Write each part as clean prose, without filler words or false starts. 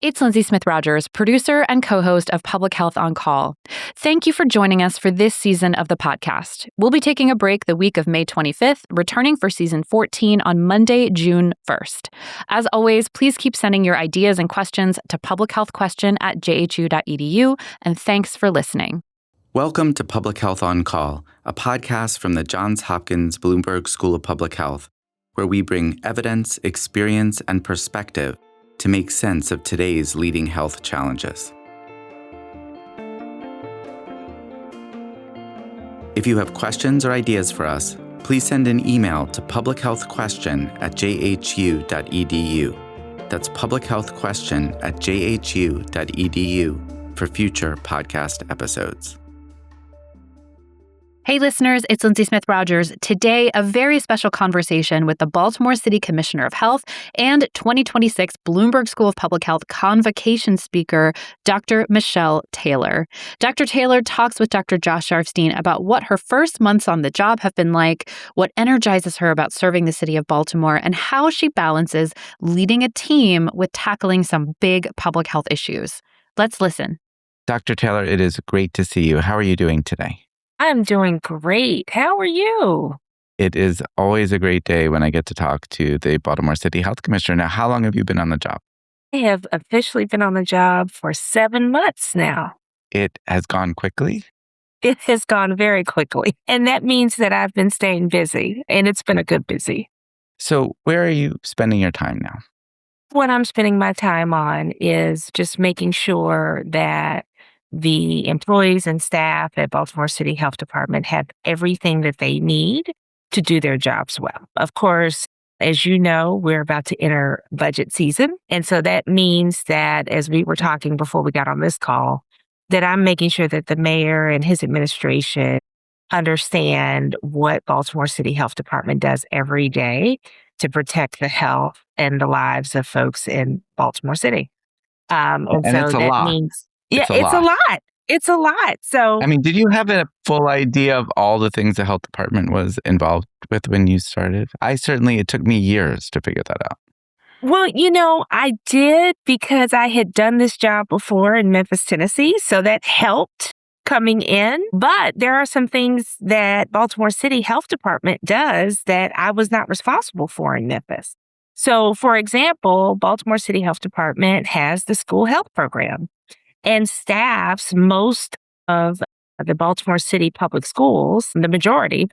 It's Lindsay Smith-Rogers, producer and co-host of Public Health on Call. Thank you for joining us for this season of the podcast. We'll be taking a break the week of May 25th, returning for season 14 on Monday, June 1st. As always, please keep sending your ideas and questions to publichealthquestion@jhu.edu, and thanks for listening. Welcome to Public Health on Call, a podcast from the Johns Hopkins Bloomberg School of Public Health, where we bring evidence, experience, and perspective to make sense of today's leading health challenges. If you have questions or ideas for us, please send an email to publichealthquestion@jhu.edu. That's publichealthquestion@jhu.edu for future podcast episodes. Hey listeners, it's Lindsay Smith-Rogers. Today, a very special conversation with the Baltimore City Commissioner of Health and 2026 Bloomberg School of Public Health convocation speaker, Dr. Michelle Taylor. Dr. Taylor talks with Dr. Josh Sharfstein about what her first months on the job have been like, what energizes her about serving the city of Baltimore, and how she balances leading a team with tackling some big public health issues. Let's listen. Dr. Taylor, it is great to see you. How are you doing today? I'm doing great. How are you? It is always a great day when I get to talk to the Baltimore City Health Commissioner. Now, how long have you been on the job? I have officially been on the job for 7 months now. It has gone quickly? It has gone very quickly. And that means that I've been staying busy, and it's been a good busy. So where are you spending your time now? What I'm spending my time on is just making sure that the employees and staff at Baltimore City Health Department have everything that they need to do their jobs well. Of course, as you know, we're about to enter budget season. And so that means that, as we were talking before we got on this call, that I'm making sure that the mayor and his administration understand what Baltimore City Health Department does every day to protect the health and the lives of folks in Baltimore City. And so it's a lot. Means it's a lot. It's a lot. So, I mean, did you have a full idea of all the things the health department was involved with when you started? It took me years to figure that out. Well, I did because I had done this job before in Memphis, Tennessee. So that helped coming in. But there are some things that Baltimore City Health Department does that I was not responsible for in Memphis. So, for example, Baltimore City Health Department has the school health program and staffs most of the Baltimore City public schools, the majority,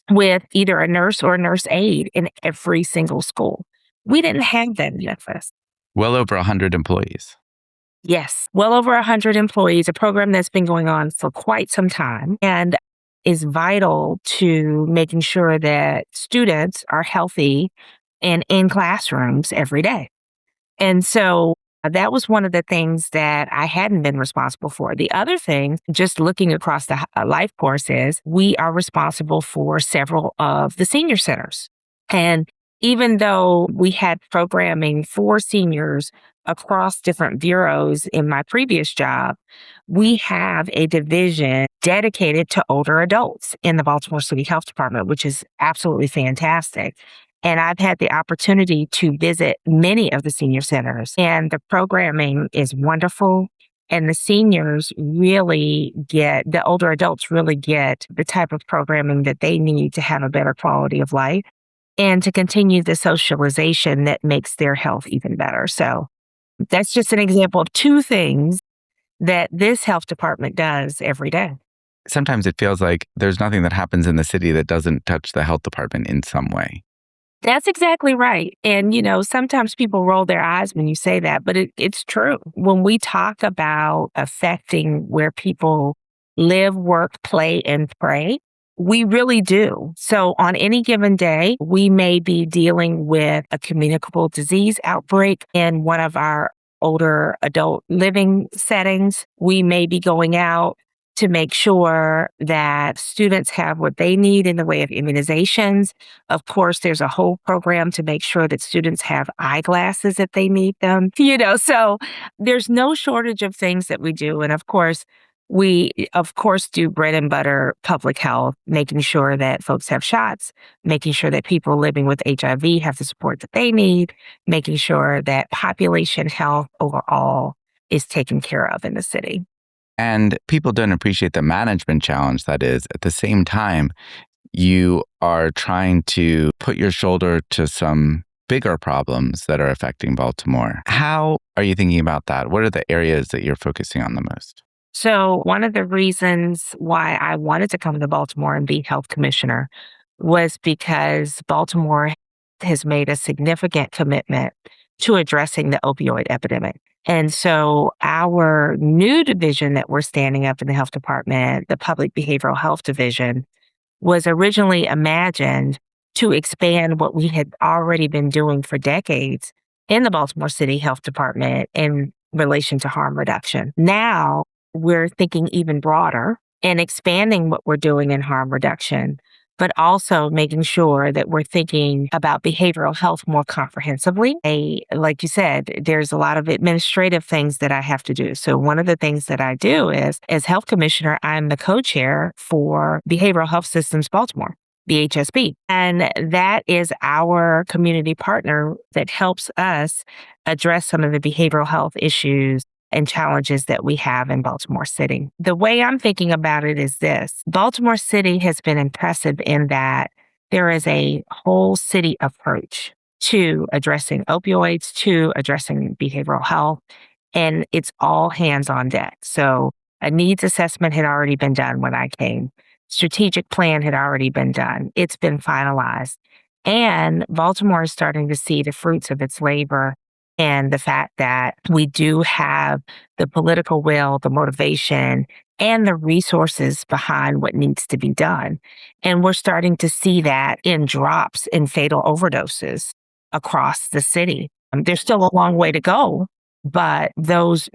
with either a nurse or a nurse aide in every single school. We didn't have that in Memphis. Well over 100 employees. Yes, well over 100 employees, a program that's been going on for quite some time and is vital to making sure that students are healthy and in classrooms every day. And so that was one of the things that I hadn't been responsible for. The other thing, just looking across the life course, is we are responsible for several of the senior centers. And even though we had programming for seniors across different bureaus in my previous job, we have a division dedicated to older adults in the Baltimore City Health Department, which is absolutely fantastic. And I've had the opportunity to visit many of the senior centers, and the programming is wonderful. And the seniors the older adults really get the type of programming that they need to have a better quality of life and to continue the socialization that makes their health even better. So that's just an example of two things that this health department does every day. Sometimes it feels like there's nothing that happens in the city that doesn't touch the health department in some way. That's exactly right. And, sometimes people roll their eyes when you say that, but it's true. When we talk about affecting where people live, work, play, and pray, we really do. So on any given day, we may be dealing with a communicable disease outbreak in one of our older adult living settings. We may be going out to make sure that students have what they need in the way of immunizations. Of course, there's a whole program to make sure that students have eyeglasses if they need them. So there's no shortage of things that we do. And of course, We, of course, do bread and butter public health, making sure that folks have shots, making sure that people living with HIV have the support that they need, making sure that population health overall is taken care of in the city. And people don't appreciate the management challenge that is. At the same time, you are trying to put your shoulder to some bigger problems that are affecting Baltimore. How are you thinking about that? What are the areas that you're focusing on the most? So one of the reasons why I wanted to come to Baltimore and be health commissioner was because Baltimore has made a significant commitment to addressing the opioid epidemic. And so our new division that we're standing up in the health department, the public behavioral health division, was originally imagined to expand what we had already been doing for decades in the Baltimore City Health Department in relation to harm reduction. Now we're thinking even broader and expanding what we're doing in harm reduction, but also making sure that we're thinking about behavioral health more comprehensively. Like you said, there's a lot of administrative things that I have to do. So one of the things that I do is, as health commissioner, I'm the co-chair for Behavioral Health Systems Baltimore, BHSB. And that is our community partner that helps us address some of the behavioral health issues and challenges that we have in Baltimore City. The way I'm thinking about it is this. Baltimore City has been impressive in that there is a whole city approach to addressing opioids, to addressing behavioral health, and it's all hands on deck. So a needs assessment had already been done when I came. Strategic plan had already been done. It's been finalized. And Baltimore is starting to see the fruits of its labor and the fact that we do have the political will, the motivation, and the resources behind what needs to be done. And we're starting to see that in drops in fatal overdoses across the city. There's still a long way to go, but those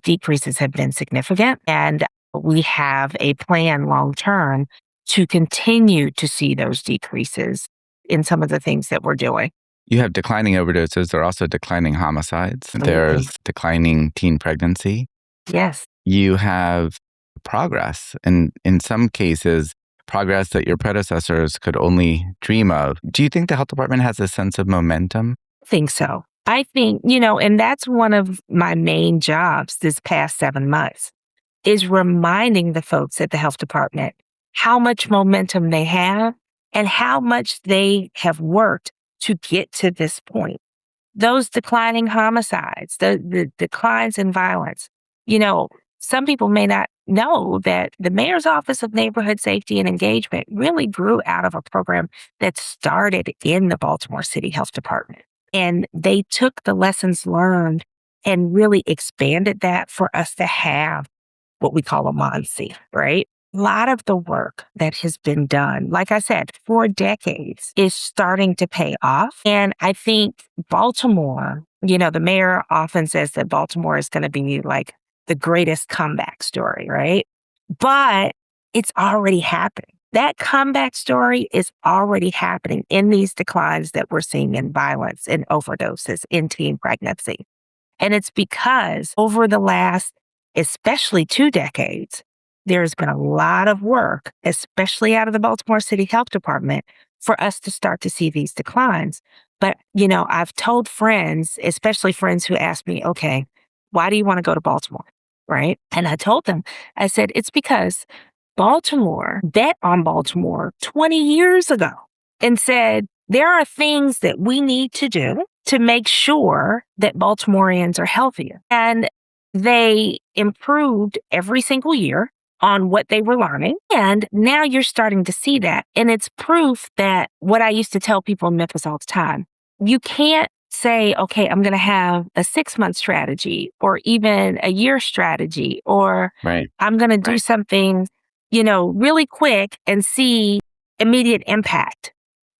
decreases have been significant. And we have a plan long term to continue to see those decreases in some of the things that we're doing. You have declining overdoses. There are also declining homicides. Absolutely. There's declining teen pregnancy. Yes. You have progress, and in some cases, progress that your predecessors could only dream of. Do you think the health department has a sense of momentum? I think so. I think, and that's one of my main jobs this past 7 months, is reminding the folks at the health department how much momentum they have and how much they have worked to get to this point. Those declining homicides, the declines in violence. Some people may not know that the Mayor's Office of Neighborhood Safety and Engagement really grew out of a program that started in the Baltimore City Health Department. And they took the lessons learned and really expanded that for us to have what we call a MONSE, right? A lot of the work that has been done, like I said, for decades, is starting to pay off. And I think Baltimore, the mayor often says that Baltimore is going to be like the greatest comeback story, right? But it's already happening. That comeback story is already happening in these declines that we're seeing in violence, in overdoses, in teen pregnancy. And it's because over the last, especially 2 decades, there's been a lot of work, especially out of the Baltimore City Health Department, for us to start to see these declines. But, I've told friends, especially friends who ask me, okay, why do you want to go to Baltimore? Right? And I told them, I said, it's because Baltimore bet on Baltimore 20 years ago and said, there are things that we need to do to make sure that Baltimoreans are healthier. And they improved every single year on what they were learning. And now you're starting to see that. And it's proof that what I used to tell people in Memphis all the time, you can't say, okay, I'm going to have a 6-month strategy or even a year strategy, or I'm going to do something, really quick and see immediate impact.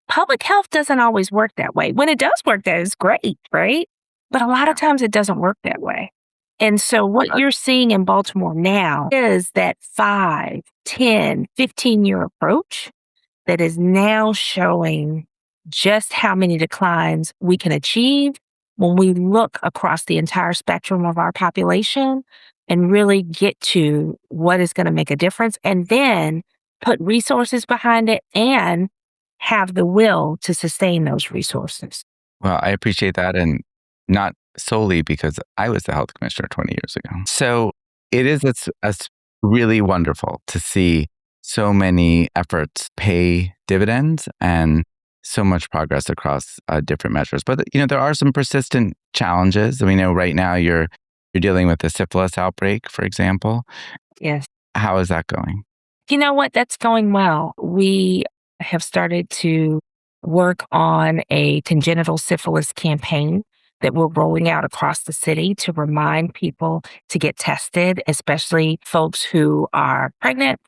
Public health doesn't always work that way. When it does work, that is great, right? But a lot of times it doesn't work that way. And so what you're seeing in Baltimore now is that 5, 10, 15-year approach that is now showing just how many declines we can achieve when we look across the entire spectrum of our population and really get to what is going to make a difference and then put resources behind it and have the will to sustain those resources. Well, I appreciate that. And not solely because I was the health commissioner 20 years ago. So it's really wonderful to see so many efforts pay dividends and so much progress across different measures. But, there are some persistent challenges. We know right now you're dealing with the syphilis outbreak, for example. Yes. How is that going? You know what? That's going well. We have started to work on a congenital syphilis campaign that we're rolling out across the city to remind people to get tested, especially folks who are pregnant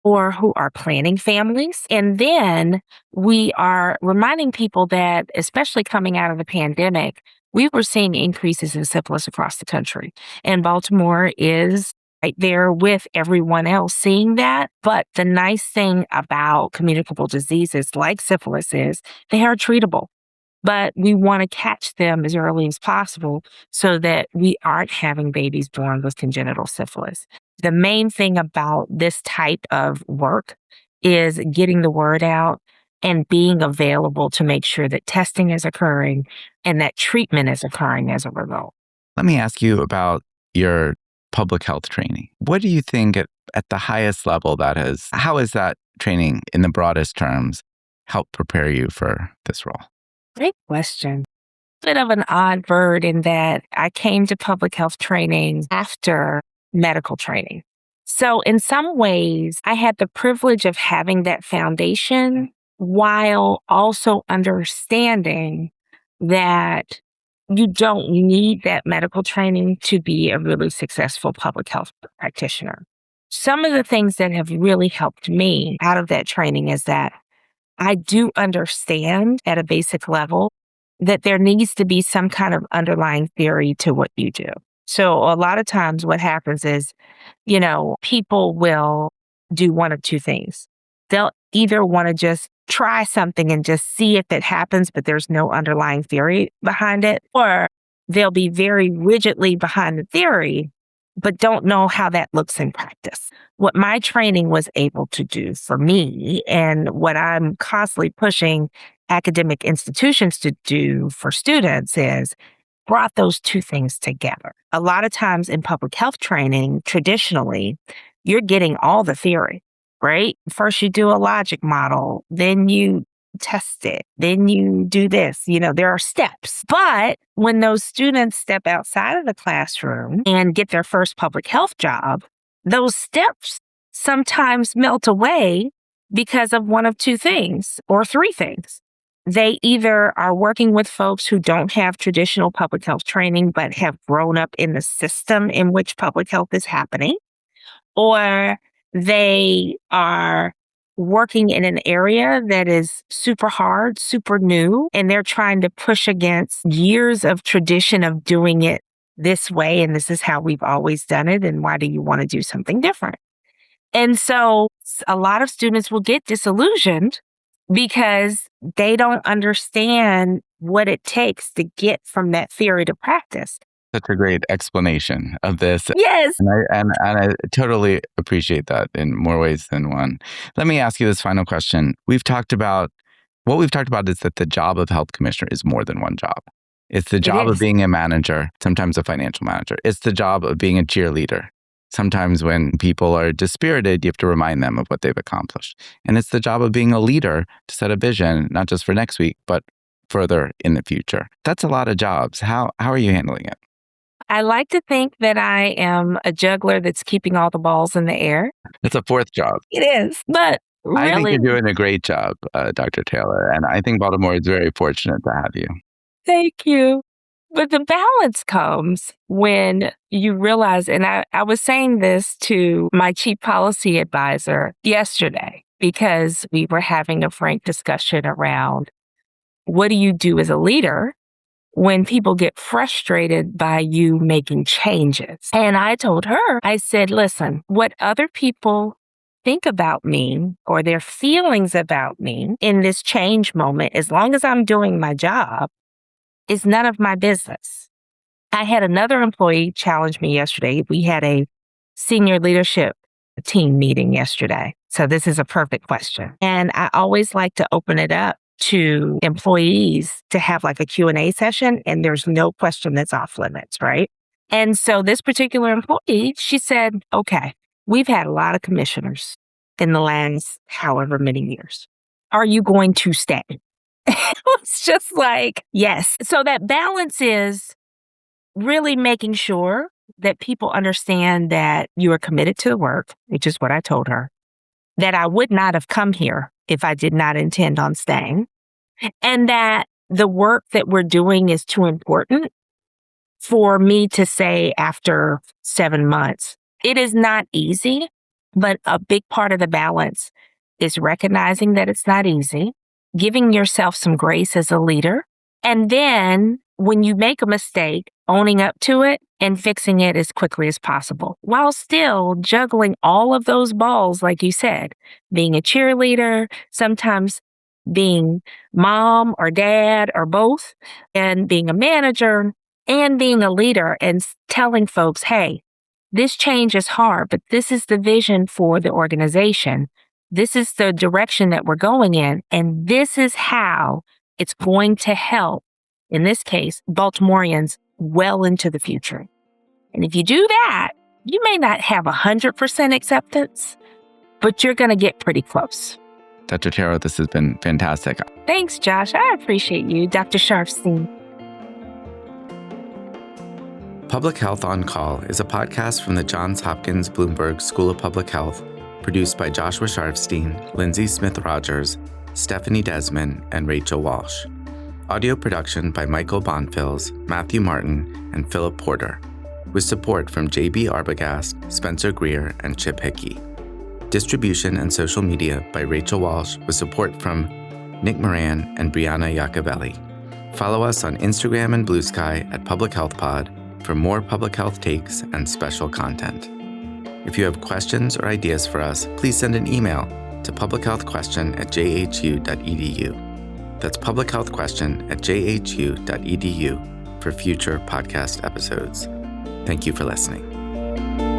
or who are planning families. And then we are reminding people that, especially coming out of the pandemic, we were seeing increases in syphilis across the country. And Baltimore is right there with everyone else seeing that. But the nice thing about communicable diseases like syphilis is they are treatable. But we want to catch them as early as possible so that we aren't having babies born with congenital syphilis. The main thing about this type of work is getting the word out and being available to make sure that testing is occurring and that treatment is occurring as a result. Let me ask you about your public health training. What do you think at the highest level how is that training in the broadest terms help prepare you for this role? Great question. Bit of an odd bird in that I came to public health training after medical training. So in some ways, I had the privilege of having that foundation while also understanding that you don't need that medical training to be a really successful public health practitioner. Some of the things that have really helped me out of that training is that I do understand at a basic level that there needs to be some kind of underlying theory to what you do. So a lot of times what happens is, people will do one of two things. They'll either want to just try something and just see if it happens, but there's no underlying theory behind it, or they'll be very rigidly behind the theory, but don't know how that looks in practice. What my training was able to do for me and what I'm constantly pushing academic institutions to do for students is brought those two things together. A lot of times in public health training, traditionally, you're getting all the theory, right? First you do a logic model, then you test it, then you do this. There are steps. But when those students step outside of the classroom and get their first public health job, those steps sometimes melt away because of one of two things or three things. They either are working with folks who don't have traditional public health training but have grown up in the system in which public health is happening, or they are working in an area that is super hard, super new, and they're trying to push against years of tradition of doing it this way, and this is how we've always done it, and why do you want to do something different? And so a lot of students will get disillusioned because they don't understand what it takes to get from that theory to practice. Such a great explanation of this. Yes. And I totally appreciate that in more ways than one. Let me ask you this final question. What we've talked about is that the job of health commissioner is more than one job. It's the job of being a manager, sometimes a financial manager. It's the job of being a cheerleader. Sometimes when people are dispirited, you have to remind them of what they've accomplished. And it's the job of being a leader to set a vision, not just for next week, but further in the future. That's a lot of jobs. How are you handling it? I like to think that I am a juggler that's keeping all the balls in the air. It's a fourth job. It is. But really, I think you're doing a great job, Dr. Taylor. And I think Baltimore is very fortunate to have you. Thank you. But the balance comes when you realize, and I was saying this to my chief policy advisor yesterday, because we were having a frank discussion around what do you do as a leader when people get frustrated by you making changes. And I told her, I said, listen, what other people think about me or their feelings about me in this change moment, as long as I'm doing my job, is none of my business. I had another employee challenge me yesterday. We had a senior leadership team meeting yesterday. So this is a perfect question. And I always like to open it up to employees to have like a Q&A session, and there's no question that's off limits, right? And so this particular employee, she said, okay, we've had a lot of commissioners in the last however many years. Are you going to stay? It's just like, yes. So that balance is really making sure that people understand that you are committed to the work, which is what I told her, that I would not have come here if I did not intend on staying, and that the work that we're doing is too important for me to say after 7 months. It is not easy, but a big part of the balance is recognizing that it's not easy, giving yourself some grace as a leader, and then when you make a mistake, owning up to it and fixing it as quickly as possible, while still juggling all of those balls, like you said, being a cheerleader, sometimes being mom or dad or both, and being a manager and being a leader and telling folks, hey, this change is hard, but this is the vision for the organization. This is the direction that we're going in, and this is how it's going to help, in this case, Baltimoreans well into the future. And if you do that, you may not have 100% acceptance, but you're going to get pretty close. Dr. Taro, this has been fantastic. Thanks, Josh. I appreciate you, Dr. Sharfstein. Public Health on Call is a podcast from the Johns Hopkins Bloomberg School of Public Health, produced by Joshua Sharfstein, Lindsay Smith-Rogers, Stephanie Desmond, and Rachel Walsh. Audio production by Michael Bonfils, Matthew Martin, and Philip Porter, with support from J.B. Arbogast, Spencer Greer, and Chip Hickey. Distribution and social media by Rachel Walsh, with support from Nick Moran and Brianna Iacovelli. Follow us on Instagram and Blue Sky at Public Health Pod for more public health takes and special content. If you have questions or ideas for us, please send an email to publichealthquestion@jhu.edu. That's publichealthquestion@jhu.edu for future podcast episodes. Thank you for listening.